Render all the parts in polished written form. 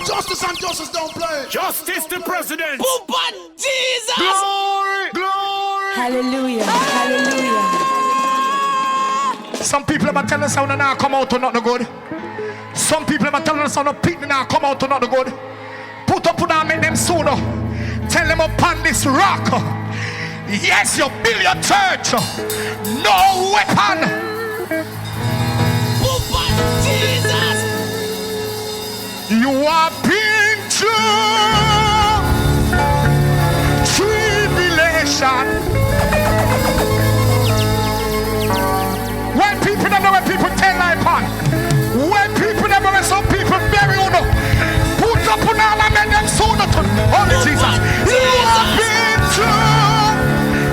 Justice and justice don't play. Justice the president. But Jesus. Glory, glory. Hallelujah, hallelujah. Some people are telling us how to now come out to not the good. Some people are telling us how to pick now come out to not the good. Put up and make them sooner. Tell them upon this rock. Yes, you build your church. No weapon. But Jesus. You are being true. Tribulation. When people don't know, when people tell life on. When people never, when some people bury you know. Put up on all and make them sooner to Holy Jesus. You are being true.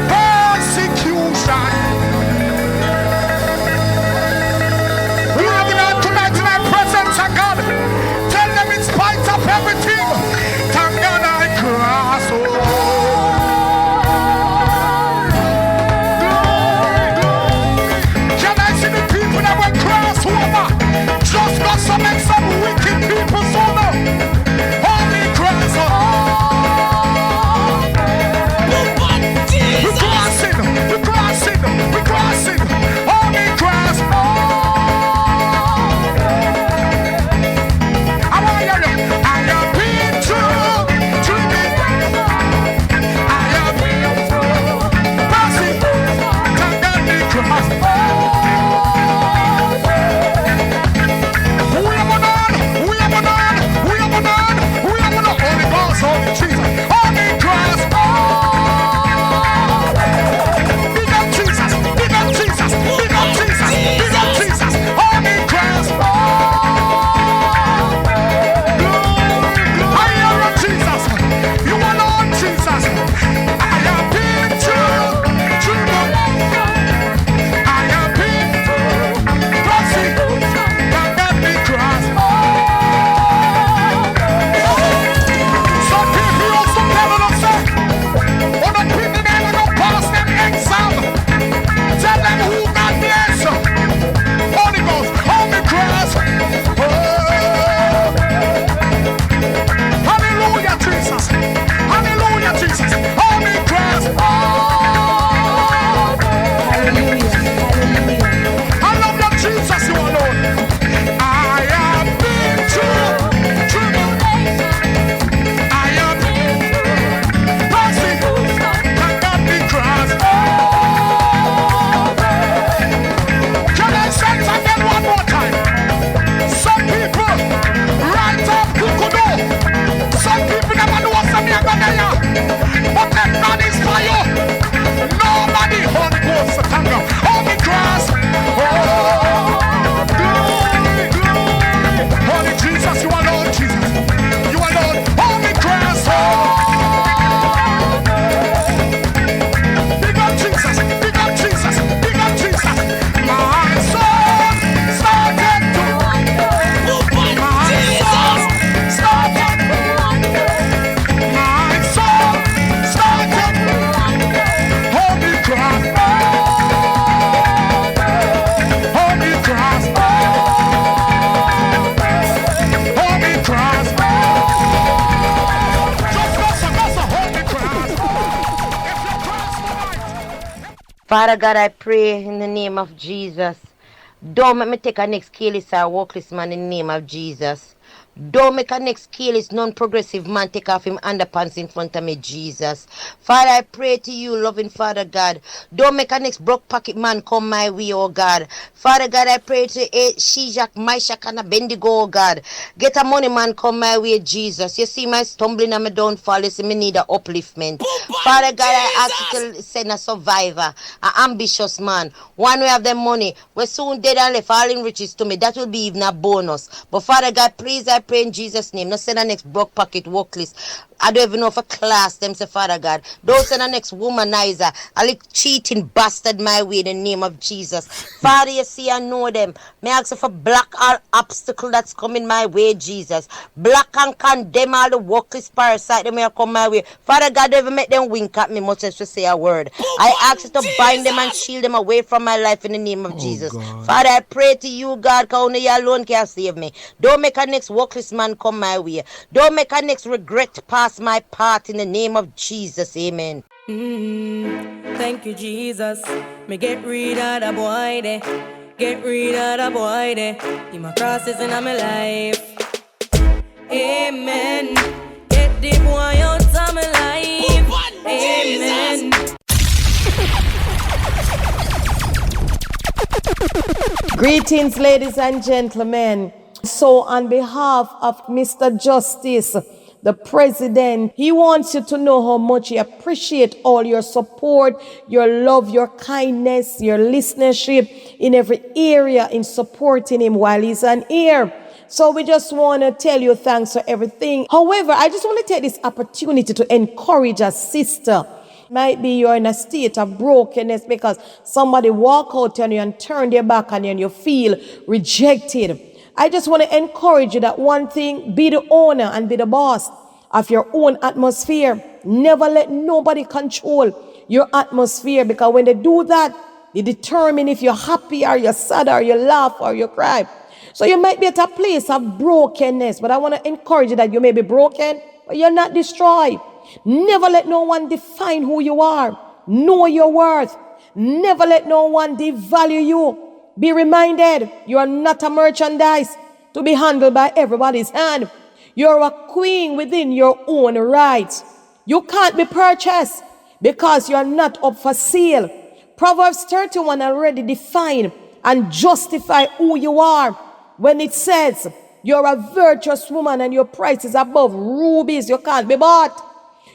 Persecution. We are going tonight in our presence of God. Tell them in spite of everything, thank God I cross over. Can I see the people that will cross over? Just got some wicked people sooner. Only cross over. We're crossing. Only cross over. Father God, I pray in the name of Jesus. Don't make me take a next careless or workless man in the name of Jesus. Don't make a next careless, non-progressive man take off him underpants in front of me, Jesus. Father, I pray to you, loving Father God. Don't make a next broke pocket man come my way, oh God. Father God, I pray to Shijak, Meshach, and Abednego, oh God. Get a money man come my way, Jesus. You see my stumbling and my downfall. You see me need a upliftment. Father God, I ask you to send a survivor, an ambitious man. One way have them money. We're soon dead and left all in riches to me. That will be even a bonus. But Father God, please, I pray in Jesus' name. Not send a next broke pocket workless I don't even know if a class them say, Father God. Don't send the next womanizer, a little cheating bastard my way in the name of Jesus. Father, you see, I know them. May I ask you for block all obstacle that's coming my way, Jesus. Block and condemn all the workless parasite that may come my way. Father God, don't even make them wink at me much as to say a word. I ask you to bind them and shield them away from my life in the name of Jesus. God. Father, I pray to you, God, because only you alone can save me. Don't make a next workless man come my way. Don't make a next regret pass my path in the name of Jesus. Amen. Thank you, Jesus. Me get rid of the boy there. Get rid of the boy there. In my crosses in my life. Amen. Get the boy out of my life. Amen. Greetings, ladies and gentlemen. So, on behalf of Mr. Justice, the President, he wants you to know how much he appreciates all your support, your love, your kindness, your listenership in every area in supporting him while he's on air. So we just want to tell you thanks for everything. However, I just want to take this opportunity to encourage a sister. Might be you're in a state of brokenness because somebody walk out on you and turn their back on you and you feel rejected. I just want to encourage you that one thing, be the owner and be the boss of your own atmosphere. Never let nobody control your atmosphere, because when they do that, they determine if you're happy or you're sad or you laugh or you cry. So you might be at a place of brokenness, but I want to encourage you that you may be broken, but you're not destroyed. Never let no one define who you are. Know your worth. Never let no one devalue you. Be reminded, you are not a merchandise to be handled by everybody's hand. You're a queen within your own rights. You can't be purchased because you're not up for sale. Proverbs 31 already define and justify who you are when it says you're a virtuous woman and your price is above rubies. You can't be bought.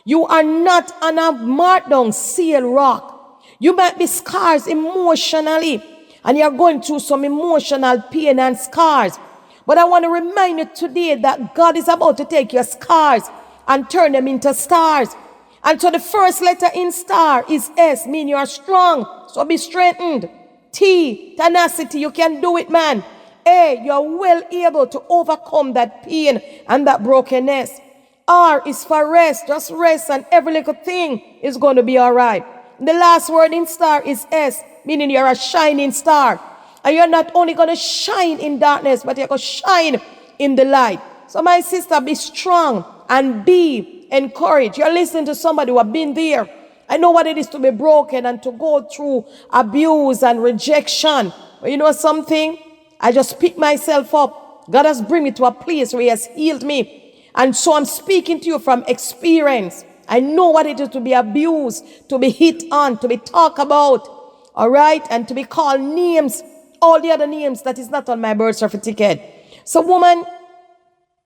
You are not on a marked down seal rock. You might be scars emotionally, and you're going through some emotional pain and scars. But I want to remind you today that God is about to take your scars and turn them into stars. And so the first letter in star is S, meaning you are strong. So be strengthened. T, tenacity, you can do it, man. A, you are well able to overcome that pain and that brokenness. R is for rest. Just rest and every little thing is going to be all right. The last word in star is S, meaning you're a shining star. And you're not only going to shine in darkness, but you're going to shine in the light. So my sister, be strong and be encouraged. You're listening to somebody who have been there. I know what it is to be broken and to go through abuse and rejection. But you know something? I just pick myself up. God has brought me to a place where he has healed me. And so I'm speaking to you from experience. I know what it is to be abused, to be hit on, to be talked about, all right, and to be called names, all the other names that is not on my birth certificate. So woman,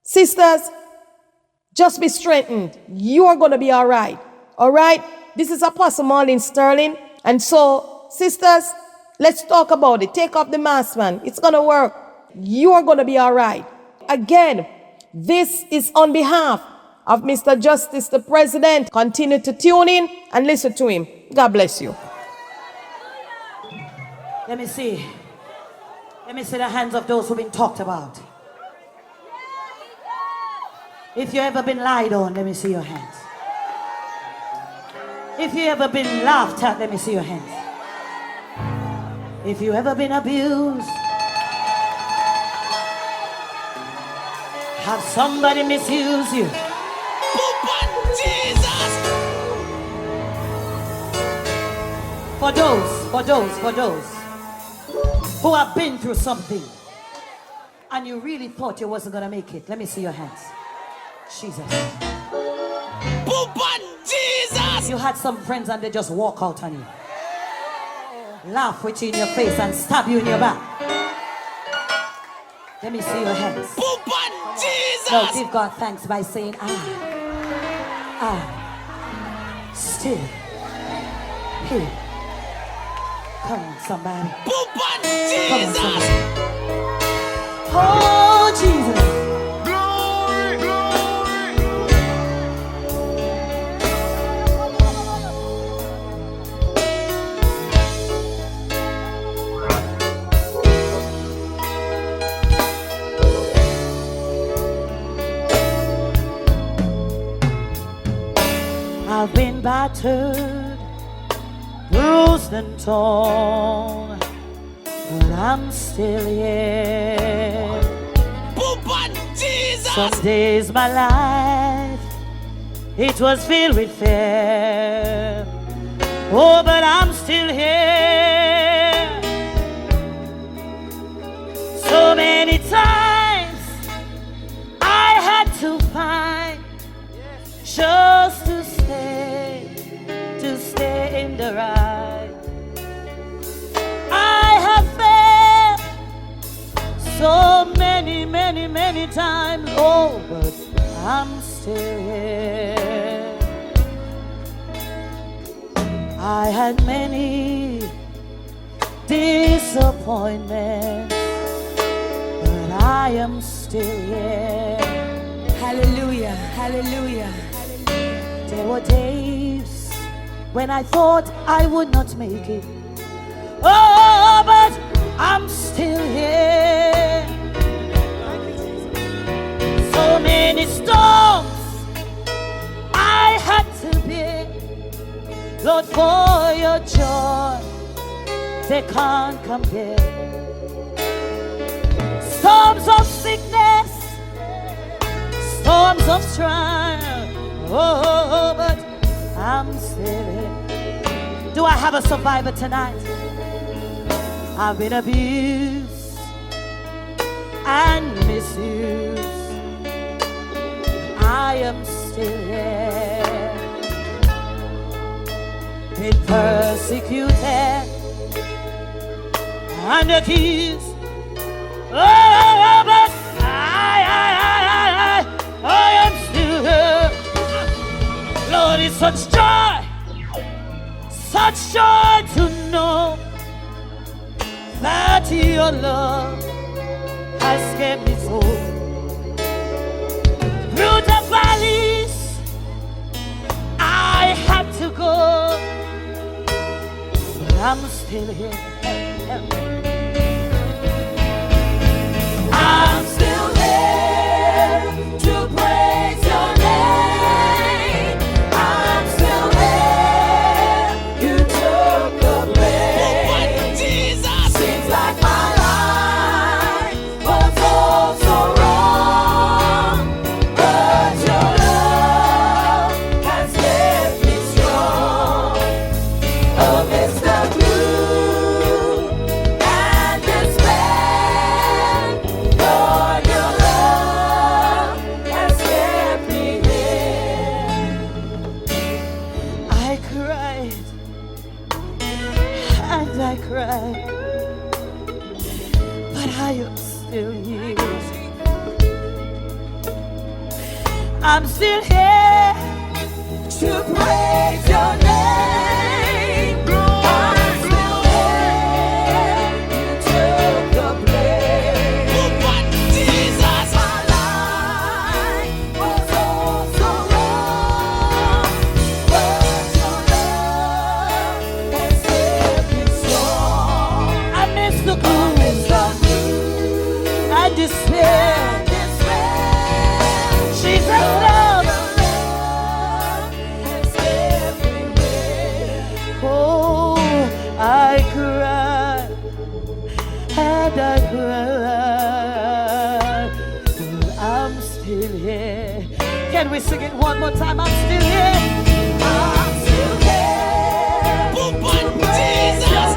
sisters, just be strengthened. You are going to be all right, all right? This is Apostle Marlene Sterling. And so, sisters, let's talk about it. Take off the mask, man. It's going to work. You are going to be all right. Again, this is on behalf of Mr. Justice, the President. Continue to tune in and listen to him. God bless you. Let me see. Let me see the hands of those who've been talked about. If you ever been lied on, let me see your hands. If you ever been laughed at, let me see your hands. If you ever been abused, have somebody misuse you. Jesus! For those who have been through something and you really thought you wasn't gonna make it, let me see your hands. Jesus. Jesus! You had some friends and they just walk out on you, laugh with you in your face and stab you in your back. Let me see your hands. Jesus! Now give God thanks by saying, still here. Come on, somebody. Come on, somebody. Oh, Jesus. Glory, glory. battered, bruised and torn, but I'm still here. Jesus. Some days my life, it was filled with fear. Oh, but I'm still here. So many times I had to fight just to stay in the right. I have failed so many times. Oh, but I'm still here. I had many disappointments, but I am still here. Hallelujah, hallelujah. There were days when I thought I would not make it. Oh, but I'm still here. So many storms I had to bear. Lord, for your joy, they can't compare. Storms of sickness, storms of trial. Oh, but I'm still here. Do I have a survivor tonight? I've been abused and misused. I am still here. Been persecuted and accused. Oh, but I am still here. Lord, it's such joy to know that your love has kept me so. Through the valleys I had to go, but I'm still here. I'm still here to praise your name. I'm still here. You took the place. Jesus. Seems like my life was all so wrong, but your love has kept me strong. Amidst the gloom and despair, Lord, your love has kept me here. I cried and I cried, but I am still here. I'm still here to praise your name. I'm still here. You took the place. Jesus. My life was all so wrong, but your love has kept me strong. I miss the gloom and despair. Jesus' love has kept me here. Oh, I cried and I cried, but I'm still here. Can we sing it one more time? I'm still here. I'm still here. Jesus.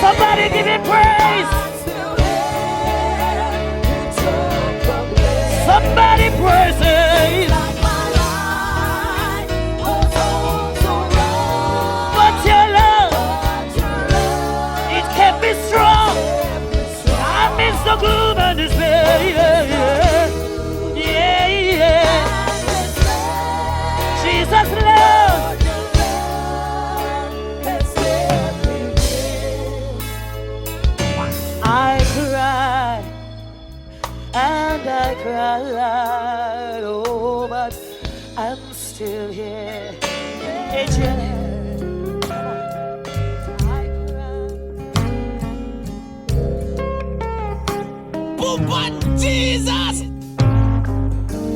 Somebody give him praise. Somebody praise him. But your love, it kept me strong. I miss the gloom and despair. Yeah. Jesus' love. I cried and I cried, oh, but I'm still here. Adrian, I cried. Jesus.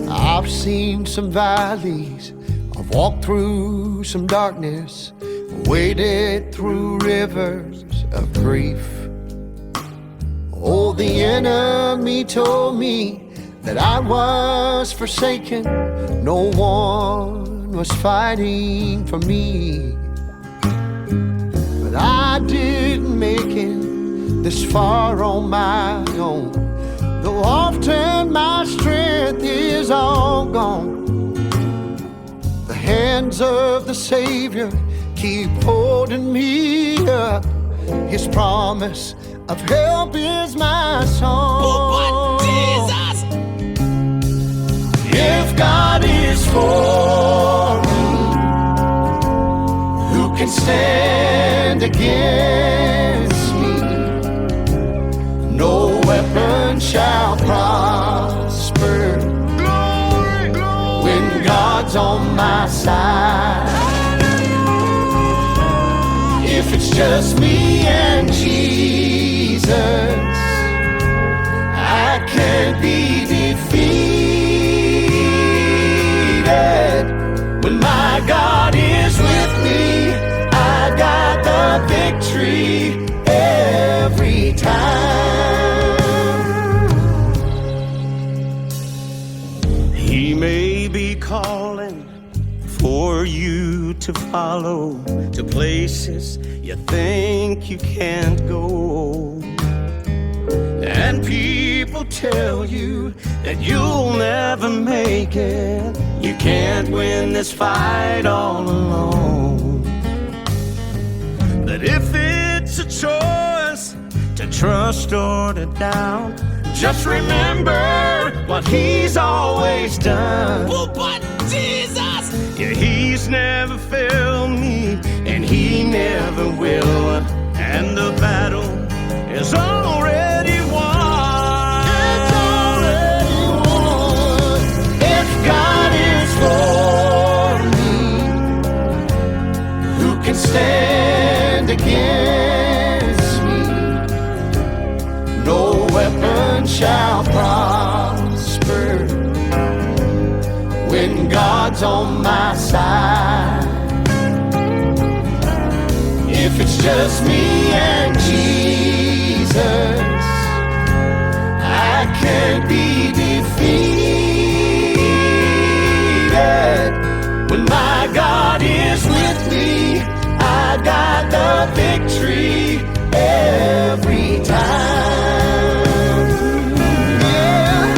I've seen some valleys, I've walked through some darkness, waded through rivers of grief. Oh, the enemy told me that I was forsaken, no one was fighting for me. But I didn't make it this far on my own, though often my strength is all gone. The hands of the Savior keep holding me up. His promise of help is my song. Jesus! If God is for me, who can stand against me? No weapon shall prosper. Glory, glory. When God's on my side. If it's just me and Jesus, I can't be defeated. When my God is with me, I got the victory every time. He may be calling for you to follow to places you think you can't go. And people tell you that you'll never make it. You can't win this fight all alone. But if it's a choice to trust or to doubt, just remember what he's always done. Oh, but Jesus! Yeah, he's never failed me, and he never will. And the battle is already won. It's already won. If God is for me, who can stand against me? No weapon shall prosper when God's on my side. If it's just me and Jesus, I can't be defeated. When my God is with me, I got the victory every time. Yeah.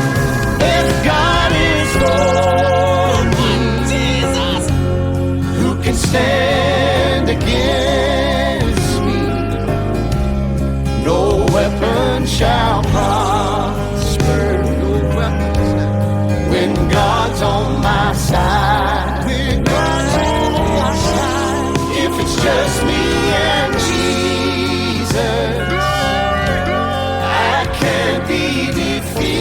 If God is for me, Jesus! who can stand against me? No weapon shall prosper. No weapon. When God's on my side. When God's on my side. If it's just me and Jesus, I can't be defeated.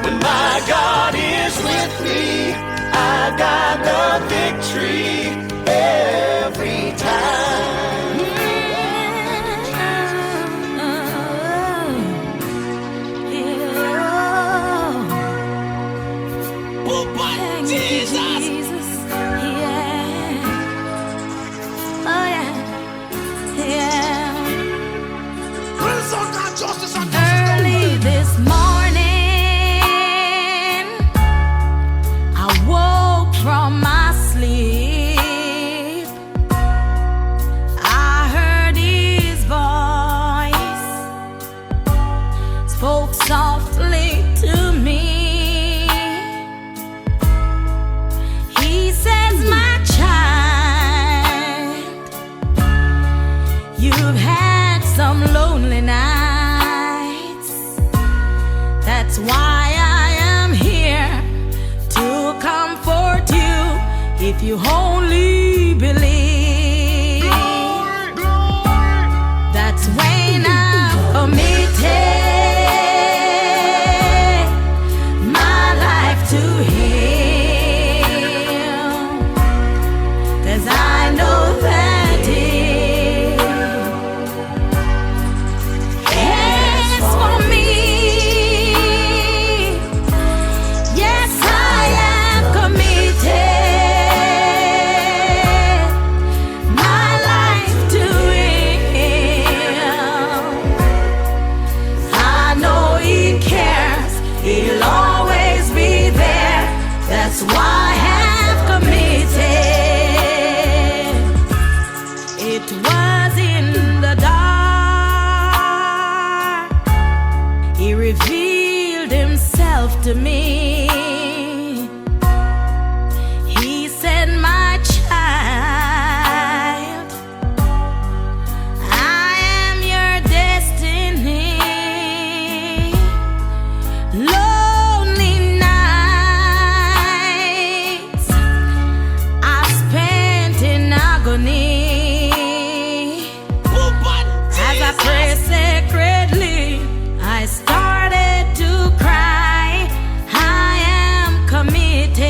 When my God is with me, I got the victory every time. Oh, but Jesus! Prince of God, justice and Early this morning, I woke from my sleep. I heard his voice, spoke softly to me. He says, my child, you've had some lonely nights. That's why I am here to comfort you if you only believe. That's when I'm committed my life to him. 'Cause I know that it cares for me. Yes, I was in the dark, He revealed Himself to me. He said, my child, I am your destiny. Lonely nights I've spent in agony. As I pray sacredly, I started to cry. I am committed.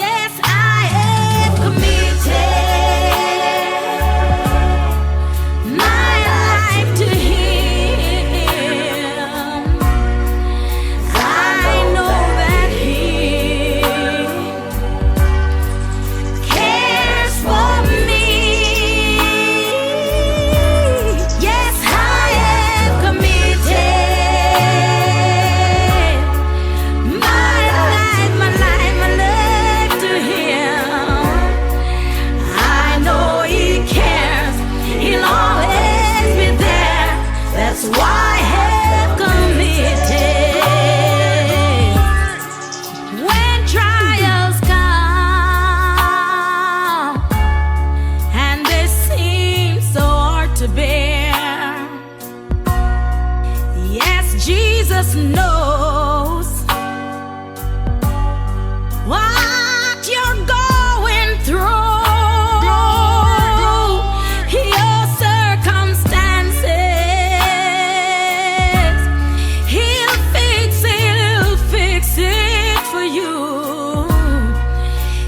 Yes, I am committed. My life to Him. I know that He cares for me. Yes, I am committed. My life, my life, my life to Him. I know He cares. He'll always be there. That's why I am committed. When trials come and they seem so hard to bear, yes, Jesus knows what you're going through. Your circumstances, He'll fix it for you.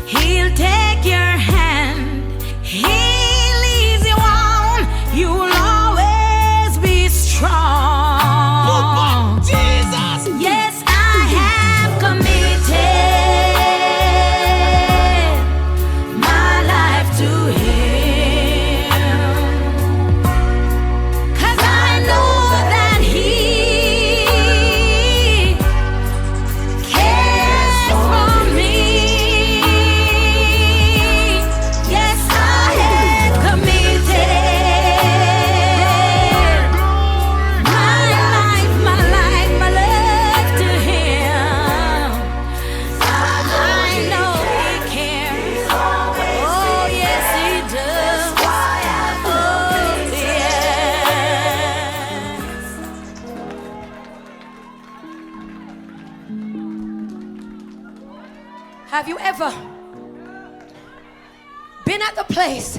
He'll take your hand, He'll ease you on. You'll always be strong. Jesus. Yes, I have committed my life to Him. 'Cause I know that He cares for me. Yes, I am committed. My life, my life, my life to Him. I know He cares. Oh, yes, He does. Oh, yes. Have you ever been at the place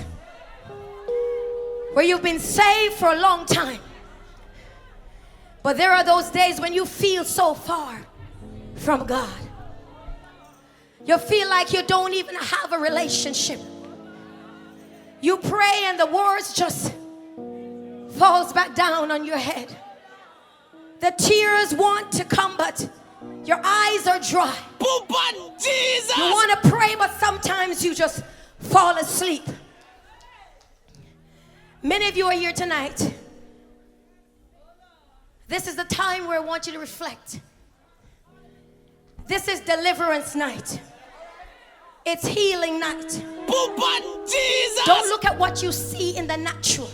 where you've been saved for a long time, but there are those days when you feel so far from God? You feel like you don't even have a relationship. You pray and the words just falls back down on your head. The tears want to come, but your eyes are dry. Jesus. You want to pray, but sometimes you just fall asleep. Many of you are here tonight. This is the time where I want you to reflect. This is deliverance night. It's healing night. Jesus. Don't look at what you see in the natural,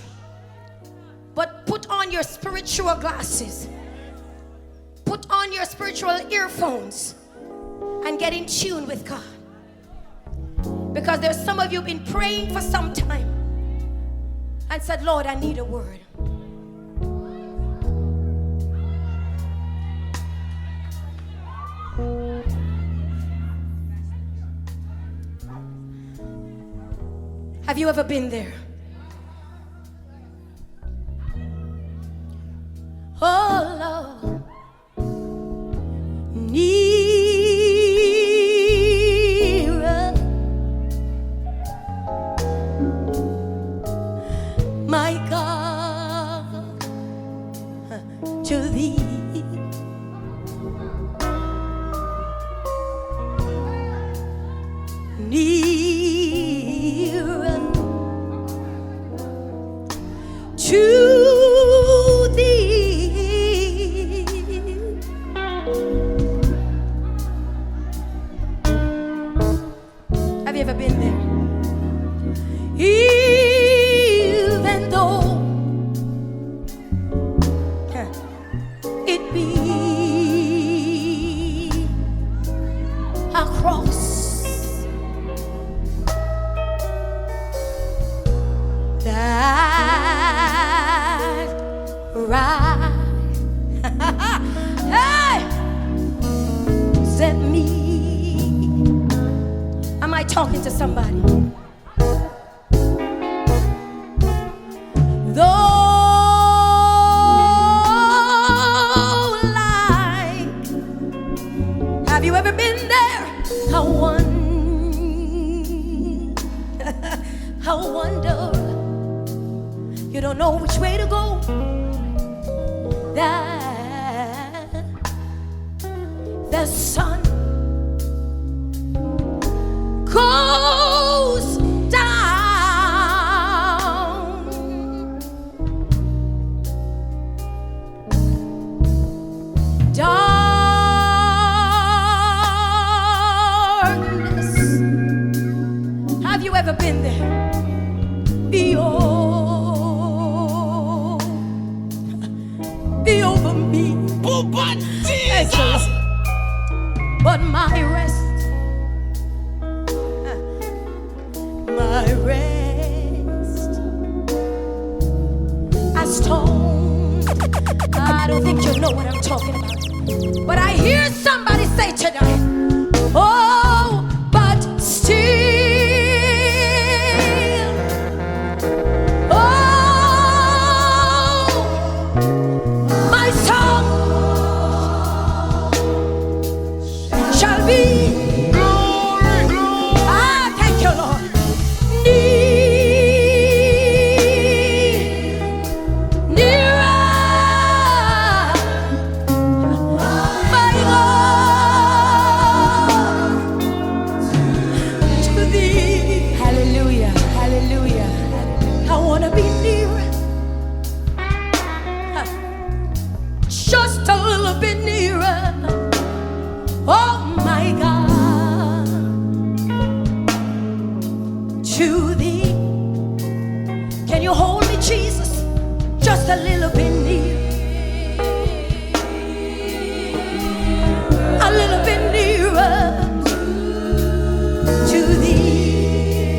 but put on your spiritual glasses. Put on your spiritual earphones and get in tune with God. Because there's some of you been praying for some time and said, Lord, I need a word. Have you ever been there? Oh, Lord. Nearer, my God, to Thee. Nearer to Thee. Have you ever been there? at me. Am I talking to somebody? Though like, have you ever been there? I wonder, you don't know which way to go. That the sun goes down. Darkness. Have you ever been there? Be over me. Jesus. But my rest, as stone. I don't think you know what I'm talking about. But I hear somebody say tonight, oh, but still. A little bit near, a little bit nearer to thee.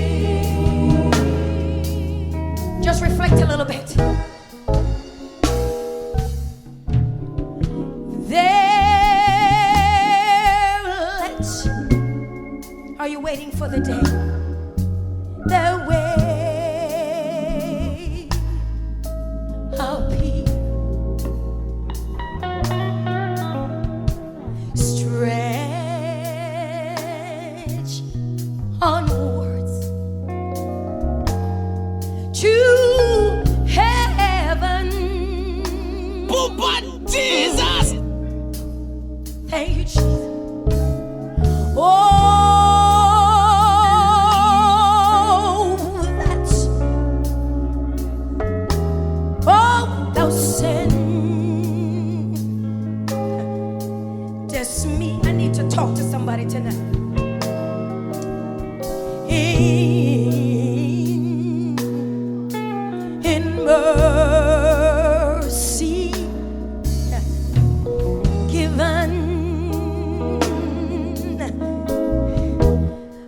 Just reflect a little bit. There, are you waiting for the day? The way. Onwards to heaven. Jesus! Thank you, Jesus. Oh, that's thou send me. I need to talk to somebody tonight. In mercy given,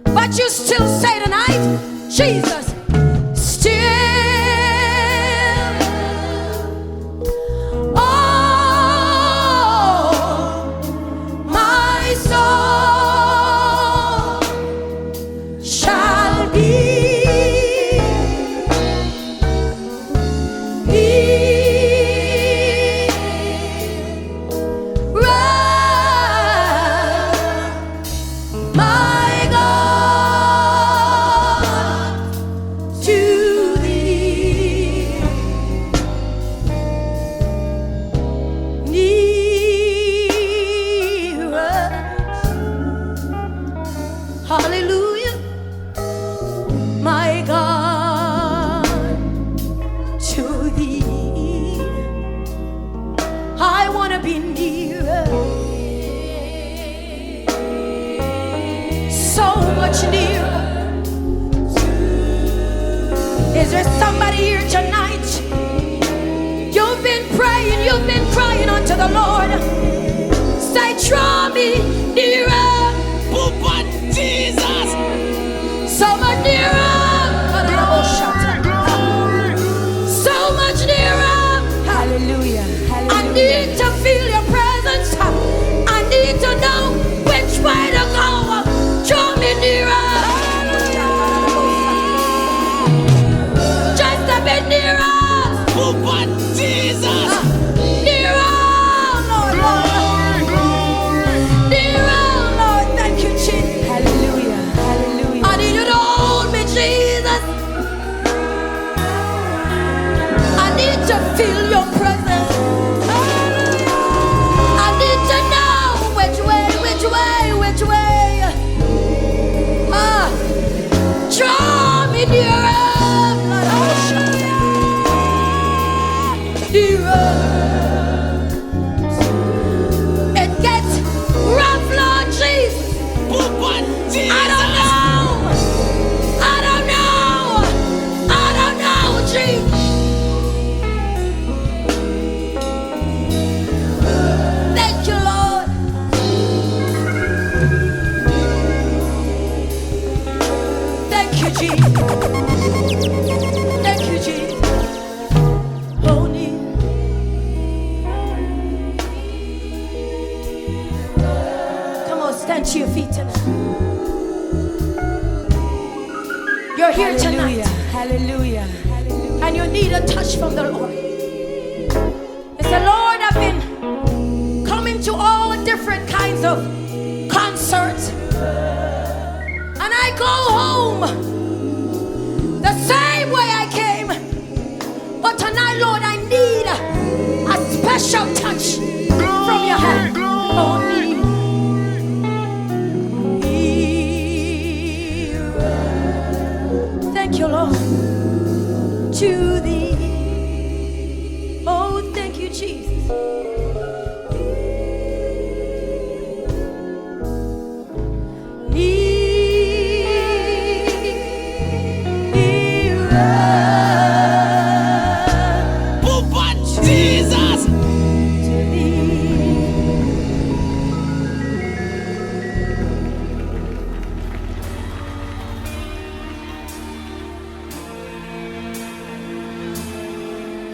but you still say tonight, Jesus, still, oh, my soul shall be hallelujah, my God, to thee. I want to be nearer, so much nearer. Is there somebody here tonight? You've been crying unto the Lord. Say, draw me nearer. Jesus! So much nearer. So much nearer. Hallelujah. I need to feel your presence. I need to know which to feel your presence. I need to know which way. Draw me nearer, nearer. It gets rough, Lord Jesus. I don't know, Jesus. Thank you, Lord. Thank you, Jesus. Thank you, Jesus. Holy. Come on, stand to your feet tonight. You're here tonight. Hallelujah. And you need a touch from the Lord. It's the Lord, I've been coming to all different kinds of concerts. And I go home the same way I came. But tonight, Lord, I need a special touch from your hand. Only thank you, Lord. To thee. Oh, thank you, Jesus. Jesus.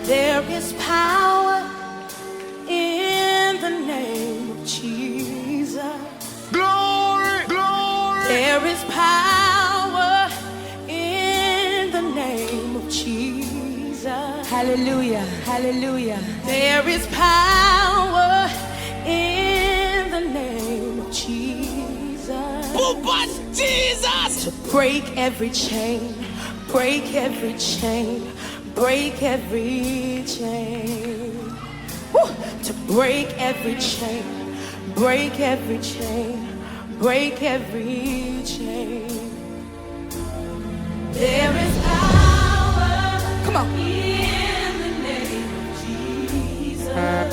There is power in the name of Jesus. Glory, glory. There is power in the name of Jesus. Hallelujah. There is power in the name of Jesus. Jesus. To break every chain, break every chain, break every chain. Woo! To break every chain, break every chain, break every chain. There is power. Come on. In the name of Jesus.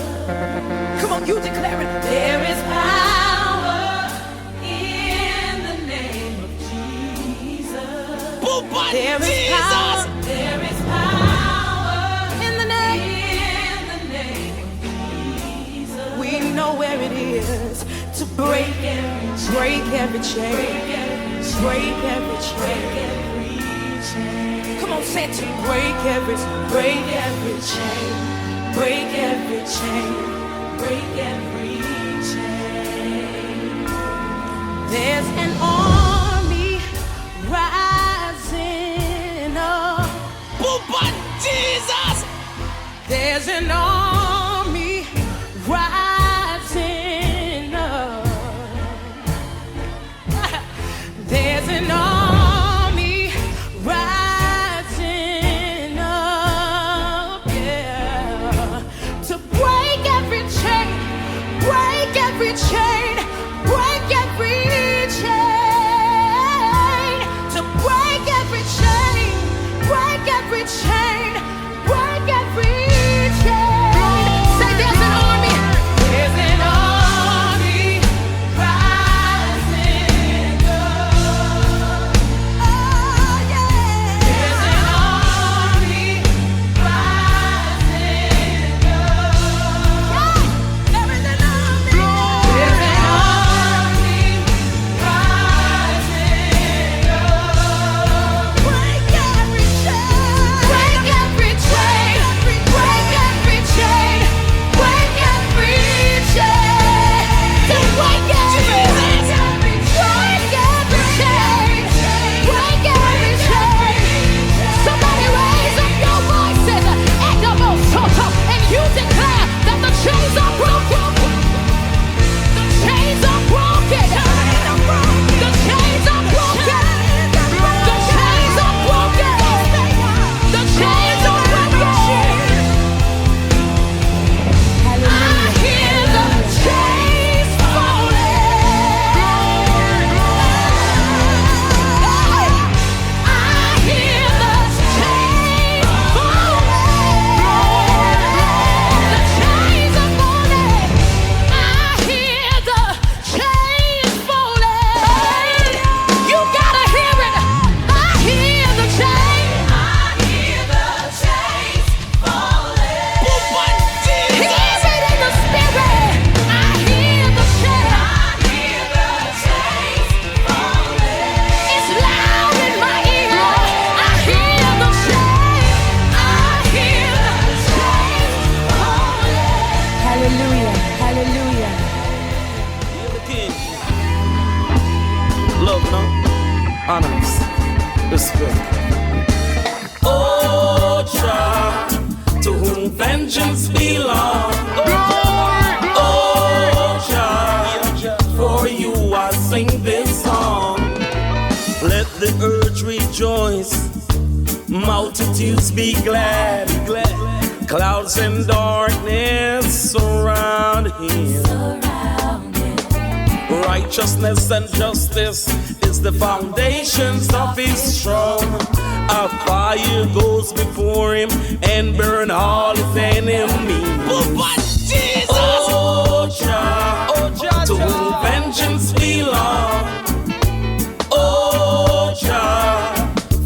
Come on, you declare it. There is power in the name of Jesus. There is power. There is power in the name of Jesus. We know where it is to break every chain, break every chain. Come on, say it to me. Break every chain, break every chain, break every chain. There's an army rising up. Jesus. There's an army rising up. There's an army rising up, yeah, to break every chain, break every chain, break every chain, to break every chain, break every chain, break every chain. vengeance belong. Oh, Jah, for you I sing this song. Let the earth rejoice, multitudes be glad. Clouds and darkness surround him. Righteousness and justice is the foundations of his throne. A fire goes before him and burn all his enemies. But Jesus! Oh, Jah, to whom vengeance belong. Oh, Jah,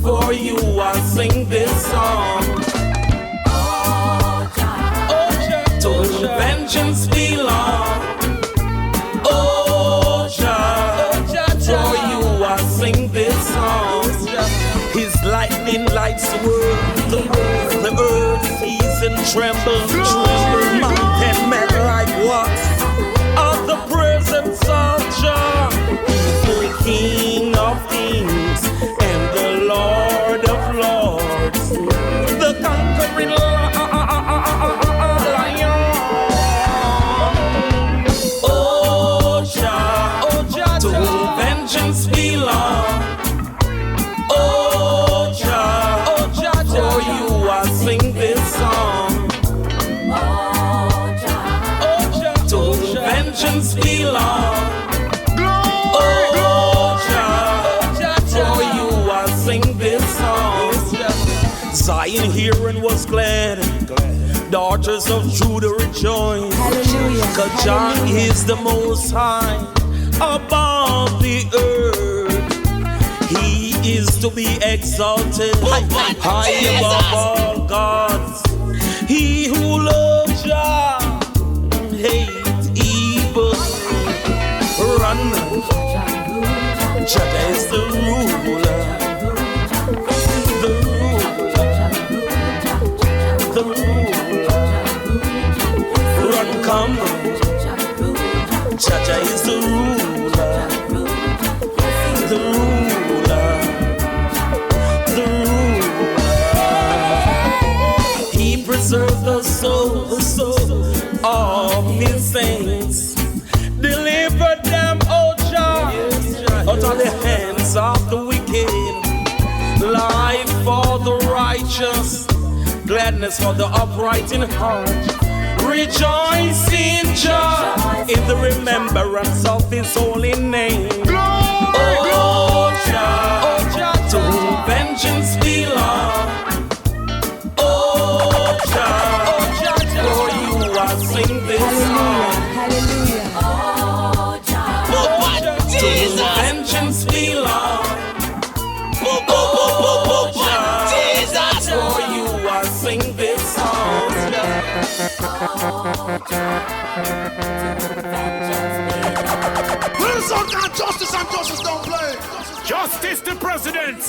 for you I sing this song. To whom vengeance belong. Oh, Jah, for you I sing this song. His lightning lights the world, the earth sees and trembles. Mountain men like what? Of the presence of Jah. He's the King of kings and the Lord of lords, the conquering lion. Oh, Jah, to whom vengeance belong. Oh, Jah, for you I sing this song. To whom vengeance belong. Oh, Jah, for you I sing this song. Zion hearing was glad. Daughters of Judah rejoice. Hallelujah. 'Cause Jah is the most high above the earth. He is to be exalted high above all gods. He who loves Jah hates evil. Run, Jah is the ruler. The ruler. The ruler. Run, come. Jah is the ruler. The ruler. The ruler. He preserves the soul of his saints. Deliver them, O Jah, out of the hands of the wicked. Life for the righteous, gladness for the upright in heart. Rejoice in Jah, in the remembrance of his holy name. Oh Jah, to whom vengeance belong. Oh Jah, for you I sing this song. Hallelujah. Oh, Jah. To whom vengeance belong. Oh Jah, Jesus. for you I sing this song. Wilson and justice don't play. Justice the president.